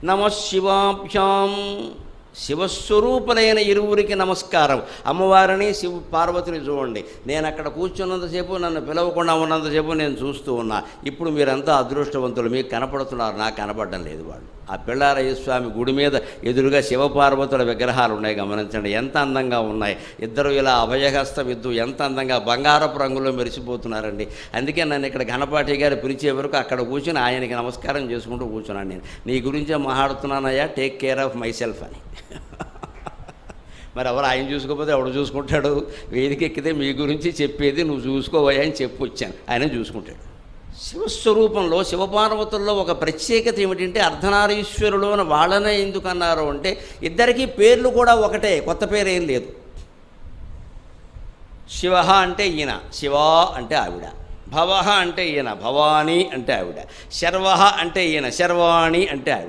నమ శివాభ్యాం. శివస్వరూపులైన ఇరువురికి నమస్కారం. అమ్మవారిని పార్వతిని చూడండి. నేను అక్కడ కూర్చున్నంతసేపు, నన్ను పిలవకుండా ఉన్నంతసేపు నేను చూస్తూ ఉన్నా. ఇప్పుడు మీరంతా అదృష్టవంతులు, మీకు కనపడుతున్నారు, నాకు కనపడడం లేదు. వాళ్ళు ఆ పిళ్ళారయ్య స్వామి గుడి మీద ఎదురుగా శివపార్వతుల విగ్రహాలు ఉన్నాయి, గమనించండి ఎంత అందంగా ఉన్నాయి. ఇద్దరు ఇలా అభయహస్తం ఇద్దు ఎంత అందంగా బంగారపు రంగులో మెరిసిపోతున్నారండి. అందుకే నన్ను ఇక్కడ ఘనపాటి గారు పిలిచే వరకు అక్కడ కూర్చొని ఆయనకి నమస్కారం చేసుకుంటూ కూర్చున్నాను. నేను నీ గురించే మాట్లాడుతున్నానయ్యా, take care of my self అని. మరి ఎవరు ఆయన చూసుకోకపోతే ఎవడు చూసుకుంటాడు? వేదిక ఎక్కితే మీ గురించి చెప్పేది నువ్వు చూసుకోవయ్యా అని చెప్పి వచ్చాను, ఆయన చూసుకుంటాడు. శివస్వరూపంలో శివపార్వతుల్లో ఒక ప్రత్యేకత ఏమిటంటే, అర్ధనారీశ్వరులు అని వాళ్ళనే ఎందుకు అన్నారు అంటే, ఇద్దరికీ పేర్లు కూడా ఒకటే, కొత్త పేరేం లేదు. శివ అంటే ఈయన, శివ అంటే ఆవిడ. భవ అంటే ఈయన, భవానీ అంటే ఆవిడ. శర్వ అంటే ఈయన, శర్వాణి అంటే ఆవిడ.